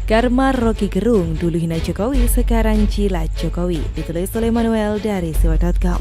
Karma Rocky Gerung, dulu hina Jokowi, sekarang jilat Jokowi. Ditulis oleh Manuel dari siwak.com.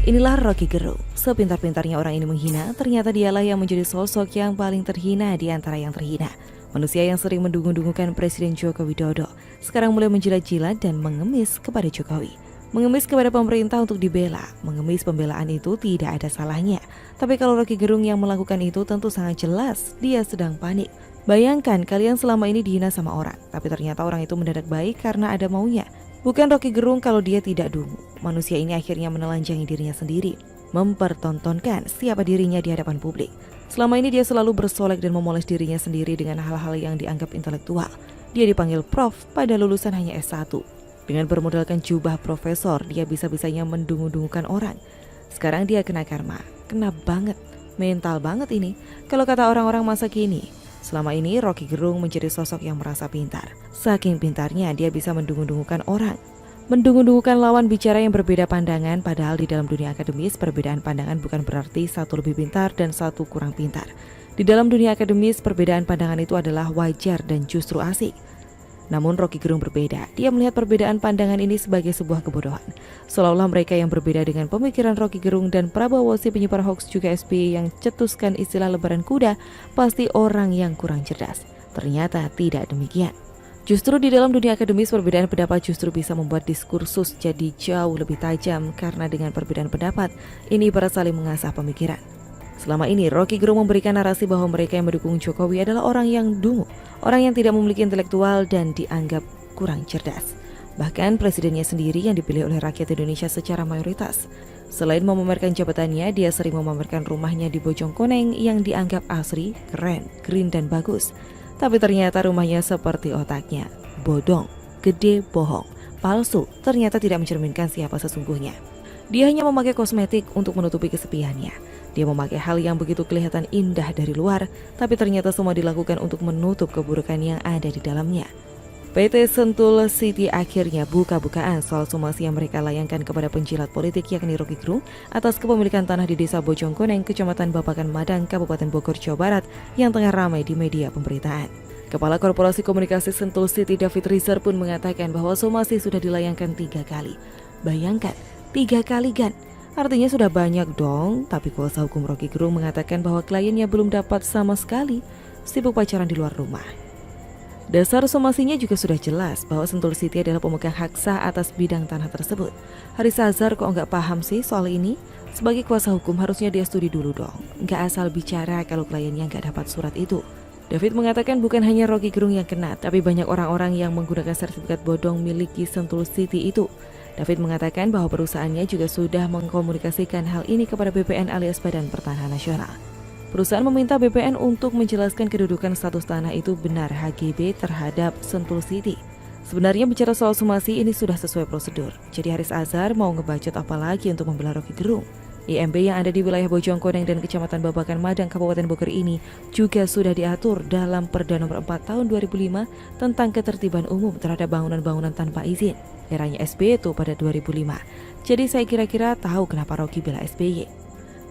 Inilah Rocky Gerung. Sepintar-pintarnya orang ini menghina, ternyata dialah yang menjadi sosok yang paling terhina di antara yang terhina. Manusia yang sering mendungung-dungungkan Presiden Joko Widodo, sekarang mulai menjilat-jilat dan mengemis kepada Jokowi. Mengemis kepada pemerintah untuk dibela. Mengemis pembelaan itu tidak ada salahnya. Tapi kalau Rocky Gerung yang melakukan itu tentu sangat jelas dia sedang panik. Bayangkan kalian selama ini dihina sama orang, tapi ternyata orang itu mendadak baik karena ada maunya. Bukan Rocky Gerung kalau dia tidak dungu. Manusia ini akhirnya menelanjangi dirinya sendiri, mempertontonkan siapa dirinya di hadapan publik. Selama ini dia selalu bersolek dan memoles dirinya sendiri dengan hal-hal yang dianggap intelektual. Dia dipanggil Prof pada lulusan hanya S1. Dengan bermodalkan jubah profesor, dia bisa-bisanya mendungu-dungukan orang. Sekarang dia kena karma, kena banget, mental banget ini. Kalau kata orang-orang masa kini, selama ini Rocky Gerung menjadi sosok yang merasa pintar. Saking pintarnya dia bisa mendungu-dungukan orang. Mendungu-dungukan lawan bicara yang berbeda pandangan, padahal di dalam dunia akademis perbedaan pandangan bukan berarti satu lebih pintar dan satu kurang pintar. Di dalam dunia akademis perbedaan pandangan itu adalah wajar dan justru asik. Namun Rocky Gerung berbeda, dia melihat perbedaan pandangan ini sebagai sebuah kebodohan. Seolah-olah mereka yang berbeda dengan pemikiran Rocky Gerung dan Prabowo si penyebar hoax juga SBY yang cetuskan istilah lebaran kuda, pasti orang yang kurang cerdas. Ternyata tidak demikian. Justru di dalam dunia akademis perbedaan pendapat justru bisa membuat diskursus jadi jauh lebih tajam karena dengan perbedaan pendapat, ini ibarat saling mengasah pemikiran. Selama ini, Rocky Gerung memberikan narasi bahwa mereka yang mendukung Jokowi adalah orang yang dungu, orang yang tidak memiliki intelektual dan dianggap kurang cerdas. Bahkan presidennya sendiri yang dipilih oleh rakyat Indonesia secara mayoritas. Selain memamerkan jabatannya, dia sering memamerkan rumahnya di Bojongkoneng yang dianggap asri, keren, green dan bagus. Tapi ternyata rumahnya seperti otaknya, bodong, gede, bohong, palsu, ternyata tidak mencerminkan siapa sesungguhnya. Dia hanya memakai kosmetik untuk menutupi kesepiannya. Dia memakai hal yang begitu kelihatan indah dari luar, tapi ternyata semua dilakukan untuk menutup keburukan yang ada di dalamnya. PT Sentul City akhirnya buka-bukaan soal somasi yang mereka layangkan kepada penjilat politik yakni Rocky Gerung atas kepemilikan tanah di Desa Bojongkoneng, Kecamatan Babakan Madang, Kabupaten Bogor, Jawa Barat yang tengah ramai di media pemberitaan. Kepala Korporasi Komunikasi Sentul City David Rizer pun mengatakan bahwa somasi sudah dilayangkan 3 kali. Bayangkan, 3 kali kan? Artinya sudah banyak dong, tapi kuasa hukum Rocky Gerung mengatakan bahwa kliennya belum dapat sama sekali, sibuk pacaran di luar rumah. Dasar somasinya juga sudah jelas bahwa Sentul City adalah pemegang hak sah atas bidang tanah tersebut. Haris Azhar kok nggak paham sih soal ini? Sebagai kuasa hukum harusnya dia studi dulu dong, nggak asal bicara kalau kliennya nggak dapat surat itu. David mengatakan bukan hanya Rocky Gerung yang kena, tapi banyak orang-orang yang menggunakan sertifikat bodong miliki Sentul City itu. David mengatakan bahwa perusahaannya juga sudah mengkomunikasikan hal ini kepada BPN alias Badan Pertanahan Nasional. Perusahaan meminta BPN untuk menjelaskan kedudukan status tanah itu benar HGB terhadap Sentul City. Sebenarnya bicara soal somasi ini sudah sesuai prosedur. Jadi Haris Azhar mau ngebacot apa lagi untuk membela Rocky Gerung? IMB yang ada di wilayah Bojongkoneng dan Kecamatan Babakan Madang, Kabupaten Bogor ini juga sudah diatur dalam Perda Nomor 4 Tahun 2005 tentang ketertiban umum terhadap bangunan-bangunan tanpa izin. Eranya SBY itu pada 2005. Jadi saya kira-kira tahu kenapa Rocky bela SBY.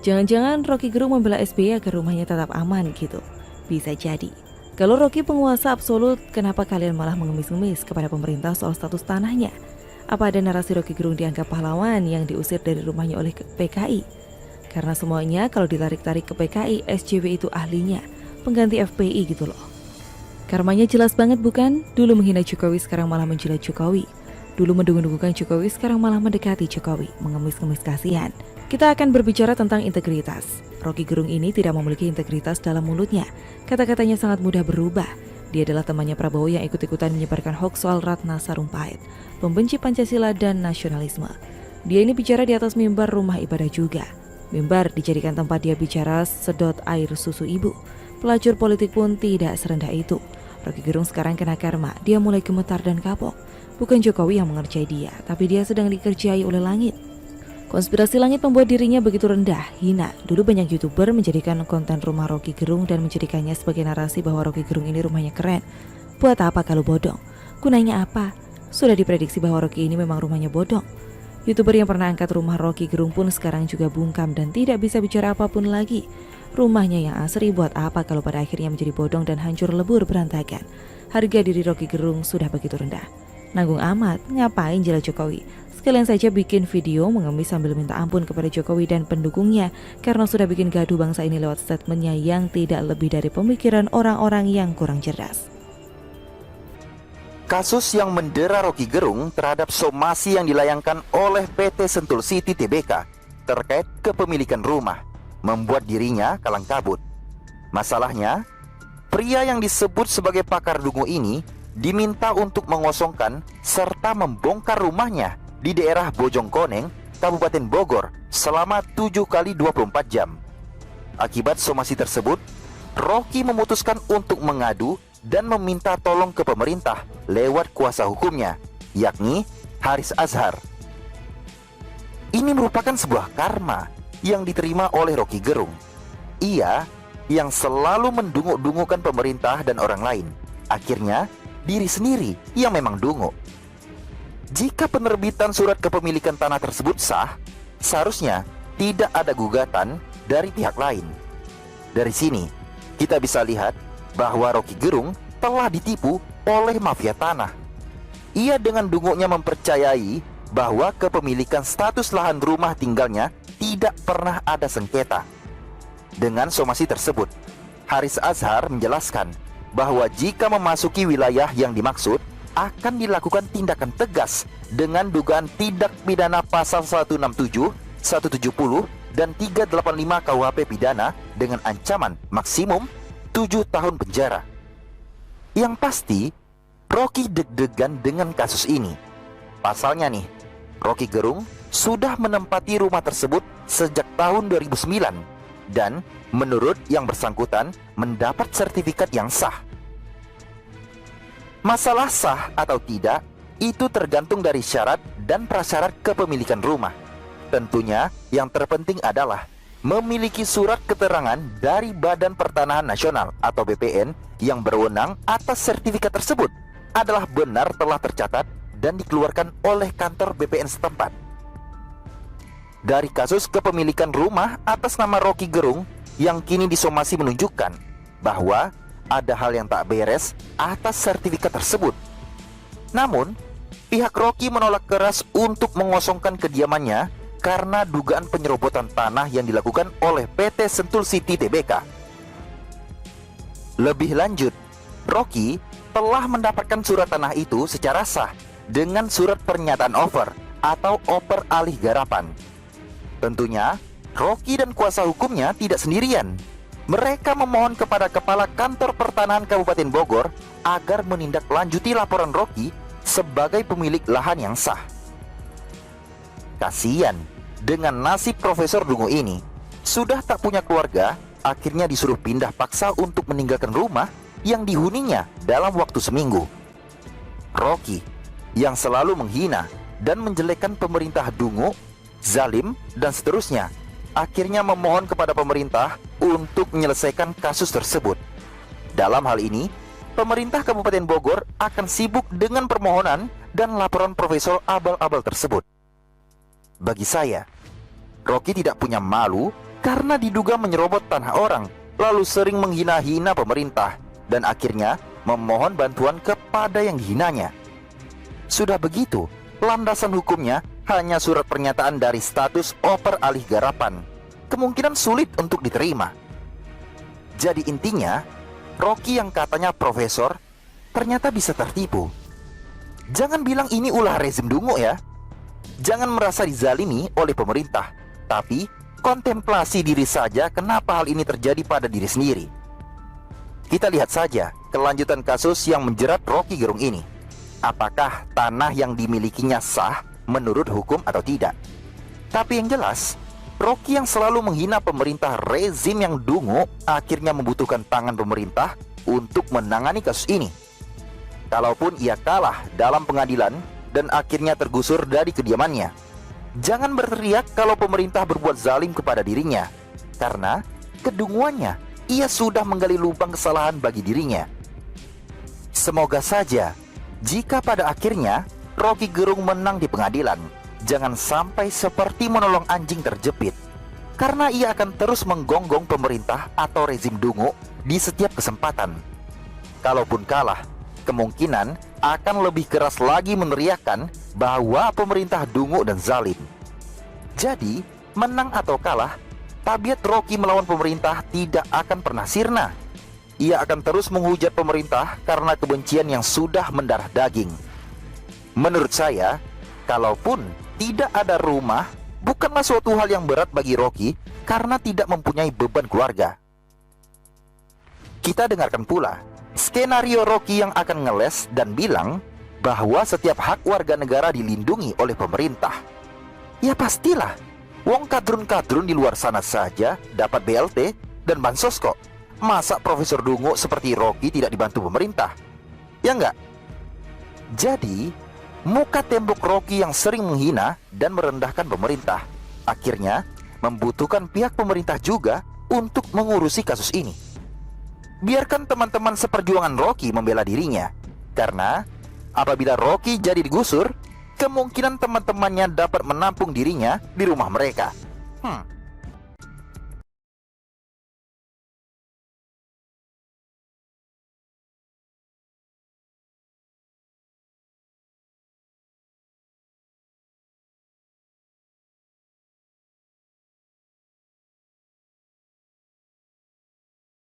Jangan-jangan Rocky Gerung membela SBY agar rumahnya tetap aman gitu. Bisa jadi. Kalau Rocky penguasa absolut, kenapa kalian malah mengemis-ngemis kepada pemerintah soal status tanahnya? Apa ada narasi Rocky Gerung dianggap pahlawan yang diusir dari rumahnya oleh PKI? Karena semuanya kalau ditarik-tarik ke PKI, SJW itu ahlinya, pengganti FPI gitu loh. Karmanya jelas banget bukan? Dulu menghina Jokowi, sekarang malah menjilat Jokowi. Dulu mendungung-dungungkan Jokowi, sekarang malah mendekati Jokowi, mengemis-ngemis kasihan. Kita akan berbicara tentang integritas. Rocky Gerung ini tidak memiliki integritas dalam mulutnya. Kata-katanya sangat mudah berubah. Dia adalah temannya Prabowo yang ikut-ikutan menyebarkan hoax soal Ratna Sarumpait, pembenci Pancasila dan nasionalisme. Dia ini bicara di atas mimbar rumah ibadah juga. Mimbar dijadikan tempat dia bicara sedot air susu ibu. Pelacur politik pun tidak serendah itu. Rocky Gerung sekarang kena karma, dia mulai gemetar dan kapok. Bukan Jokowi yang mengerjai dia, tapi dia sedang dikerjai oleh langit. Konspirasi langit membuat dirinya begitu rendah, hina. Dulu banyak YouTuber menjadikan konten rumah Rocky Gerung dan menjadikannya sebagai narasi bahwa Rocky Gerung ini rumahnya keren. Buat apa kalau bodong? Gunanya apa? Sudah diprediksi bahwa Rocky ini memang rumahnya bodong. YouTuber yang pernah angkat rumah Rocky Gerung pun sekarang juga bungkam dan tidak bisa bicara apapun lagi. Rumahnya yang asri buat apa kalau pada akhirnya menjadi bodong dan hancur lebur berantakan. Harga diri Rocky Gerung sudah begitu rendah. Nanggung amat, ngapain jela Jokowi? Sekalian saja bikin video mengemis sambil minta ampun kepada Jokowi dan pendukungnya karena sudah bikin gaduh bangsa ini lewat statementnya yang tidak lebih dari pemikiran orang-orang yang kurang cerdas. Kasus yang mendera Rocky Gerung terhadap somasi yang dilayangkan oleh PT Sentul City Tbk terkait kepemilikan rumah membuat dirinya kalang kabut. Masalahnya, pria yang disebut sebagai pakar dungu ini diminta untuk mengosongkan serta membongkar rumahnya di daerah Bojongkoneng, Kabupaten Bogor selama 7 kali 24 jam. Akibat somasi tersebut, Rocky memutuskan untuk mengadu dan meminta tolong ke pemerintah lewat kuasa hukumnya, yakni Haris Azhar. Ini merupakan sebuah karma yang diterima oleh Rocky Gerung. Ia yang selalu mendungu-dungukan pemerintah dan orang lain, akhirnya diri sendiri yang memang dungu. Jika penerbitan surat kepemilikan tanah tersebut sah, seharusnya tidak ada gugatan dari pihak lain. Dari sini, kita bisa lihat bahwa Rocky Gerung telah ditipu oleh mafia tanah. Ia dengan dungunya mempercayai bahwa kepemilikan status lahan rumah tinggalnya tidak pernah ada sengketa. Dengan somasi tersebut, Haris Azhar menjelaskan bahwa jika memasuki wilayah yang dimaksud akan dilakukan tindakan tegas dengan dugaan tindak pidana pasal 167, 170, dan 385 KUHP pidana dengan ancaman maksimum 7 tahun penjara. Yang pasti, Rocky deg-degan dengan kasus ini. Pasalnya nih, Rocky Gerung sudah menempati rumah tersebut sejak tahun 2009 dan menurut yang bersangkutan mendapat sertifikat yang sah. Masalah sah atau tidak itu tergantung dari syarat dan prasyarat kepemilikan rumah. Tentunya yang terpenting adalah memiliki surat keterangan dari Badan Pertanahan Nasional atau BPN yang berwenang atas sertifikat tersebut adalah benar telah tercatat dan dikeluarkan oleh kantor BPN setempat. Dari kasus kepemilikan rumah atas nama Rocky Gerung yang kini disomasi menunjukkan bahwa ada hal yang tak beres atas sertifikat tersebut. Namun, pihak Rocky menolak keras untuk mengosongkan kediamannya karena dugaan penyerobotan tanah yang dilakukan oleh PT Sentul City Tbk. Lebih lanjut, Rocky telah mendapatkan surat tanah itu secara sah dengan surat pernyataan over atau oper alih garapan. Tentunya, Rocky dan kuasa hukumnya tidak sendirian. Mereka memohon kepada Kepala Kantor Pertanahan Kabupaten Bogor agar menindaklanjuti laporan Rocky sebagai pemilik lahan yang sah. Kasian dengan nasib Profesor Dungu ini. Sudah tak punya keluarga, akhirnya disuruh pindah paksa untuk meninggalkan rumah yang dihuninya dalam waktu seminggu. Rocky yang selalu menghina dan menjelekkan pemerintah dungu, zalim, dan seterusnya, akhirnya memohon kepada pemerintah untuk menyelesaikan kasus tersebut. Dalam hal ini, pemerintah Kabupaten Bogor akan sibuk dengan permohonan dan laporan Profesor abal-abal tersebut. Bagi saya, Rocky tidak punya malu karena diduga menyerobot tanah orang, lalu sering menghina-hina pemerintah, dan akhirnya memohon bantuan kepada yang dihinanya. Sudah begitu, landasan hukumnya hanya surat pernyataan dari status oper alih garapan. Kemungkinan sulit untuk diterima. Jadi intinya, Rocky yang katanya profesor, ternyata bisa tertipu. Jangan bilang ini ulah rezim dungu ya. Jangan merasa dizalimi oleh pemerintah, tapi kontemplasi diri saja kenapa hal ini terjadi pada diri sendiri. Kita lihat saja kelanjutan kasus yang menjerat Rocky Gerung ini. Apakah tanah yang dimilikinya sah menurut hukum atau tidak? Tapi yang jelas, Rocky yang selalu menghina pemerintah rezim yang dungu akhirnya membutuhkan tangan pemerintah untuk menangani kasus ini. Kalaupun ia kalah dalam pengadilan dan akhirnya tergusur dari kediamannya, jangan berteriak kalau pemerintah berbuat zalim kepada dirinya, karena kedunguannya ia sudah menggali lubang kesalahan bagi dirinya. Semoga saja jika pada akhirnya Rocky Gerung menang di pengadilan, jangan sampai seperti menolong anjing terjepit, karena ia akan terus menggonggong pemerintah atau rezim dungu di setiap kesempatan. Kalaupun kalah, kemungkinan akan lebih keras lagi meneriakkan bahwa pemerintah dungu dan zalim. Jadi, menang atau kalah, tabiat Rocky melawan pemerintah tidak akan pernah sirna. Ia akan terus menghujat pemerintah karena kebencian yang sudah mendarah daging. Menurut saya, kalaupun tidak ada rumah, bukanlah suatu hal yang berat bagi Rocky karena tidak mempunyai beban keluarga. Kita dengarkan pula skenario Rocky yang akan ngeles dan bilang bahwa setiap hak warga negara dilindungi oleh pemerintah. Ya pastilah, wong kadrun-kadrun di luar sana saja dapat BLT dan bansos kok. Masa Profesor Dungu seperti Rocky tidak dibantu pemerintah? Ya enggak? Jadi, muka tembok Rocky yang sering menghina dan merendahkan pemerintah akhirnya membutuhkan pihak pemerintah juga untuk mengurusi kasus ini. Biarkan teman-teman seperjuangan Rocky membela dirinya, karena apabila Rocky jadi digusur, kemungkinan teman-temannya dapat menampung dirinya di rumah mereka.